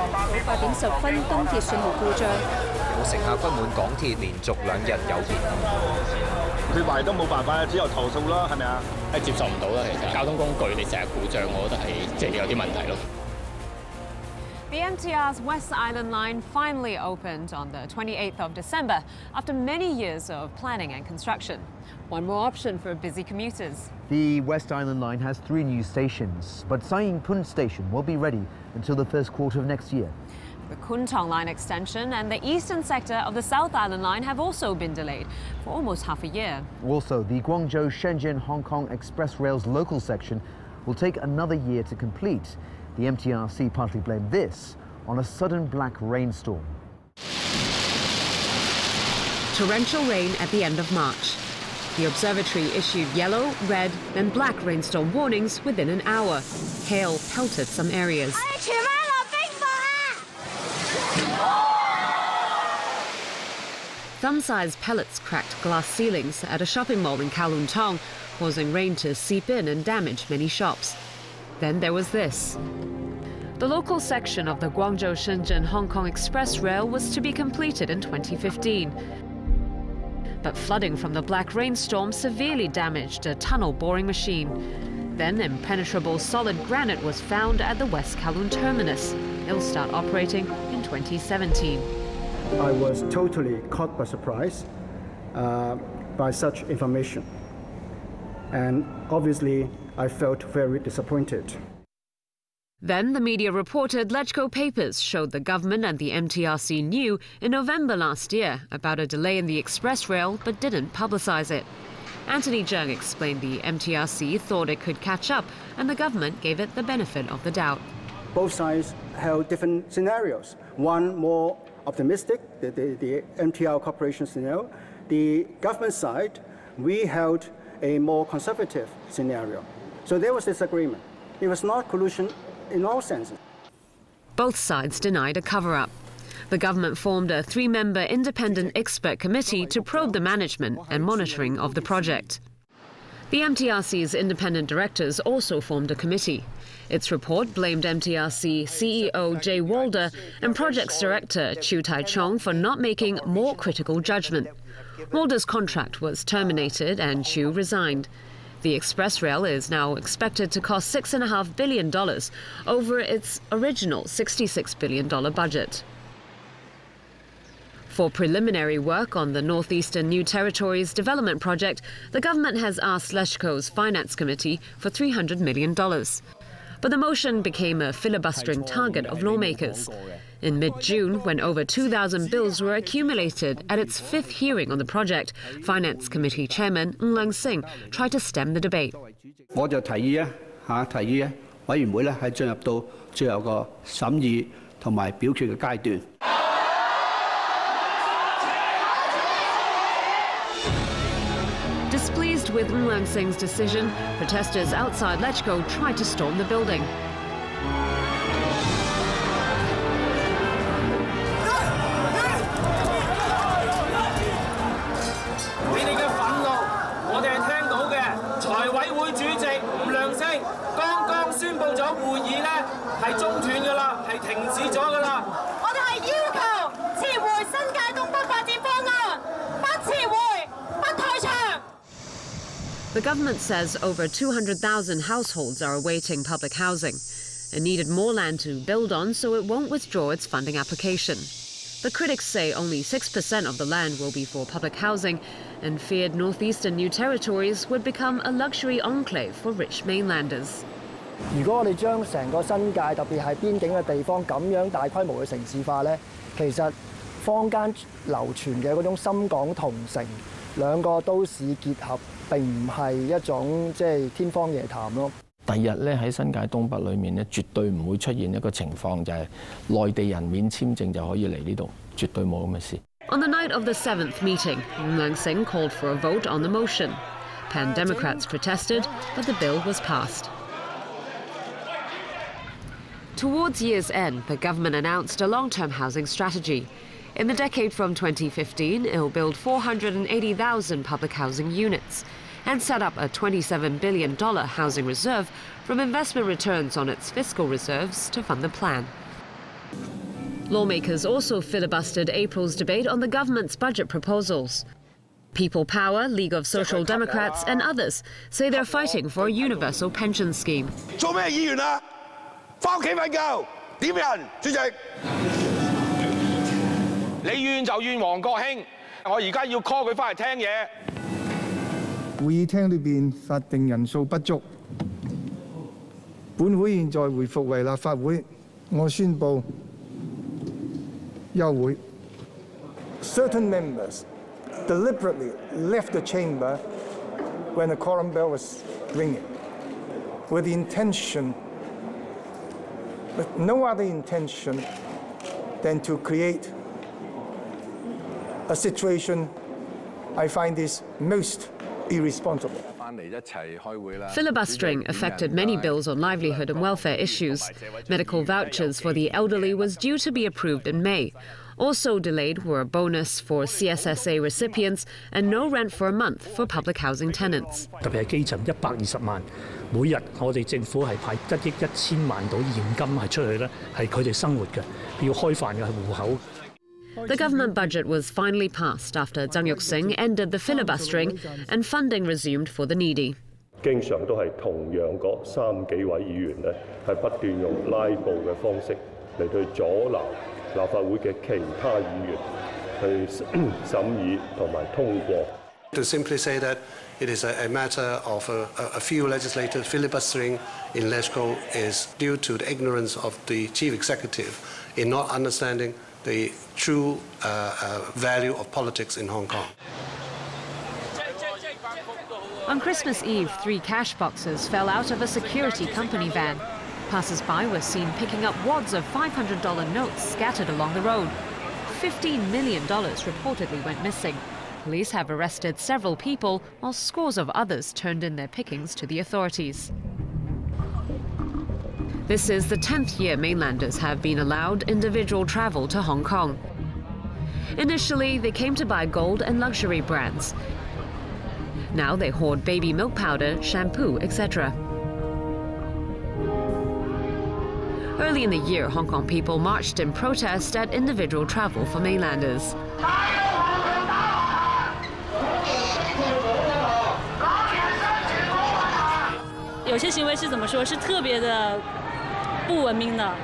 8點10分，東鐵信號故障。有乘客不滿港鐵連續2日有延誤。佢話都冇辦法，只有投訴啦，係咪啊？係接受唔到啦，其實交通工具你成日故障，我覺得係有啲問題咯。The MTR's West Island line finally opened on the 28th of December after many years of planning and construction. One more option for busy commuters. The West Island line has 3 new stations, but Sai Ying Pun station won't be ready until the first quarter of next year. The Kwun Tong line extension and the eastern sector of the South Island line have also been delayed for almost half a year. Also, the Guangzhou-Shenzhen-Hong Kong Express Rail's local section will take another year to complete. The MTRC partly blamed this on a sudden black rainstorm. Torrential rain at the end of March. The observatory issued yellow, red, and black rainstorm warnings within an hour. Hail pelted some areas. Thumb-sized pellets cracked glass ceilings at a shopping mall in Kowloon Tong, causing rain to seep in and damage many shops. Then there was this. The local section of the Guangzhou-Shenzhen-Hong Kong Express Rail was to be completed in 2015. But flooding from the black rainstorm severely damaged a tunnel boring machine. Then impenetrable solid granite was found at the West Kowloon terminus. It'll start operating in 2017. I was totally caught by surprise by such information. And obviously, I felt very disappointed. Then the media reported LegCo papers showed the government and the MTRC knew in November last year about a delay in the express rail but didn't publicise it. Anthony Zheng explained the MTRC thought it could catch up and the government gave it the benefit of the doubt. Both sides held different scenarios. One more optimistic, the MTR Corporation scenario. The government side, we held a more conservative scenario. So there was disagreement. It was not collusion in all senses. Both sides denied a cover-up. The government formed a 3-member independent expert committee to probe the management and monitoring of the project. The MTRC's independent directors also formed a committee. Its report blamed MTRC CEO Jay Walder and Projects Director Chiu Tai-chong for not making more critical judgment. Walder's contract was terminated and Chiu resigned. The express rail is now expected to cost $6.5 billion over its original $66 billion budget. For preliminary work on the Northeastern New Territories development project, the government has asked LegCo's Finance Committee for $300 million. But the motion became a filibustering target of lawmakers. In mid-June, when over 2,000 bills were accumulated at its 5th hearing on the project, Finance Committee Chairman Ng Leung-sing tried to stem the debate. 我就提議委員會係進入到最後個審議同埋表決嘅階段。Displeased with Ng Leung-sing's decision, protesters outside LegCo tried to storm the building. The government says over 200,000 households are awaiting public housing. It needed more land to build on, so it won't withdraw its funding application. The critics say only 6% of the land will be for public housing and feared Northeastern New Territories would become a luxury enclave for rich mainlanders. 如果我哋將成個新界，特別係邊境嘅地方咁樣大規模嘅城市化咧，其實坊間流傳嘅嗰種深港同城兩個都市結合，並唔係一種即係天方夜譚咯。第日咧喺新界東北裏面咧，絕對唔會出現一個情況，就係內地人免簽證就可以嚟呢度，絕對冇咁嘅事。On the night of the 7th meeting, Ng Leung-sing called for a vote on the motion. Pan Democrats protested, but the bill was passed. Towards year's end, the government announced a long-term housing strategy. In the decade from 2015, it'll build 480,000 public housing units and set up a $27 billion housing reserve from investment returns on its fiscal reserves to fund the plan. Lawmakers also filibustered April's debate on the government's budget proposals. People Power, League of Social Democrats and others say they're fighting for a universal pension scheme. 做咩議員啊？返屋企瞓覺，點人？主席，你怨就怨王國興，我而家要 call 佢返嚟聽嘢。會議廳裏邊法定人數不足，本會現在回復為立法會，我宣布休會。Certain members deliberately left the chamber when the quorum bell was ringing, with the intention, with no other intention than to create a situation I find is most irresponsible. Filibustering affected many bills on livelihood and welfare issues. Medical vouchers for the elderly was due to be approved in May. Also delayed were a bonus for CSSA recipients and no rent for a month for public housing tenants. 特別係基層120萬，每日我哋政府係派1億1000萬到現金係出去咧，係佢哋生活嘅，要開飯嘅係戶口。The government budget was finally passed after Zhang Yuxing ended the filibustering and funding resumed for the needy. 經常都係同樣嗰3幾位議員咧，係不斷用拉布嘅方式嚟對阻撓立法會嘅其他議員去審議同埋通過。To simply say that it is a matter of a few legislators filibustering in LegCo is due to the ignorance of the chief executive in not understanding the true value of politics in Hong Kong. On Christmas Eve, 3 cash boxes fell out of a security company van. Passers-by were seen picking up wads of $500 notes scattered along the road. $15 million reportedly went missing. Police have arrested several people, while scores of others turned in their pickings to the authorities. This is the 10th year mainlanders have been allowed individual travel to Hong Kong. Initially, they came to buy gold and luxury brands. Now they hoard baby milk powder, shampoo, etc. Early in the year, Hong Kong people marched in protest at individual travel for mainlanders. 有些行为是怎么说？是特别的不文明的，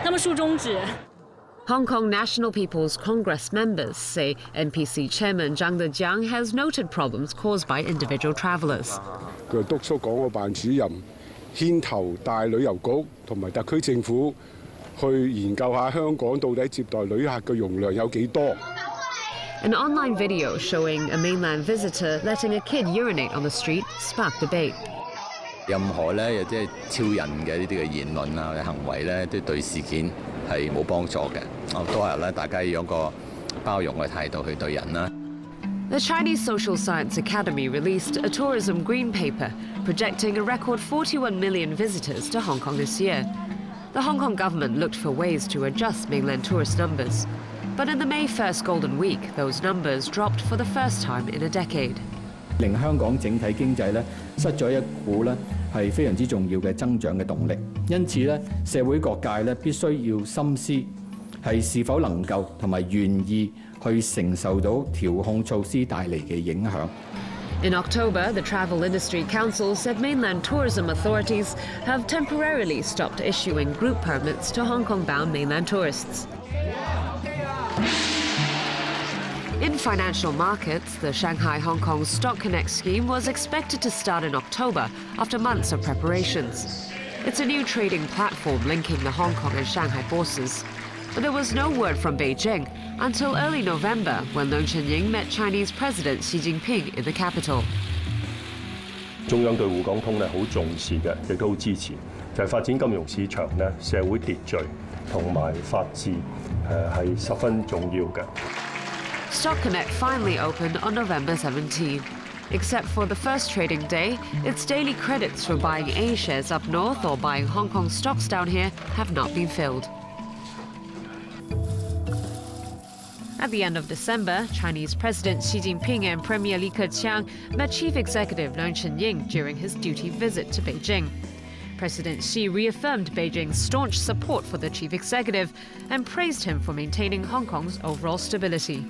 他们竖中指。 Hong Kong National People's Congress members say NPC Chairman Zhang Dejiang has noted problems caused by individual travellers. 佢督促港澳辦主任牽頭帶旅遊局同埋特區政府去研究下香港到底接待旅客嘅容量有幾多。 An online video showing a mainland visitor letting a kid urinate on the street sparked debate. 任何咧，即係超人嘅呢啲嘅言論啊、行為咧，都對事件係冇幫助嘅。都係咧，大家要用個包容嘅態度去對人啦。 The Chinese Social Science Academy released a tourism green paper projecting a record 41 million visitors to Hong Kong this year. The Hong Kong government looked for ways to adjust mainland tourist numbers. But in the May 1st Golden Week, those numbers dropped for the first time in a decade. 令香港整體經濟咧失咗一股咧係非常之重要嘅增長嘅動力，因此咧社會各界咧必須要深思係是否能夠同埋願意去承受到調控措施帶嚟嘅影響。 In October, the Travel Industry Council said mainland tourism authorities have temporarily stopped issuing group permits to Hong Kong-bound mainland tourists. In financial markets, the Shanghai-Hong Kong Stock Connect scheme was expected to start in October after months of preparations. It's a new trading platform linking the Hong Kong and Shanghai bourses. But there was no word from Beijing until early November when Chun-ying met Chinese President Xi Jinping in the capital. 中央對滬港通咧好重視嘅，亦都好支持，就係發展金融市場咧、社會秩序同埋法治係十分重要嘅。 Stock Connect finally opened on November 17. Except for the first trading day, its daily credits for buying A shares up north or buying Hong Kong stocks down here have not been filled. At the end of December, Chinese President Xi Jinping and Premier Li Keqiang met Chief Executive Chun-ying during his duty visit to Beijing. President Xi reaffirmed Beijing's staunch support for the chief executive and praised him for maintaining Hong Kong's overall stability.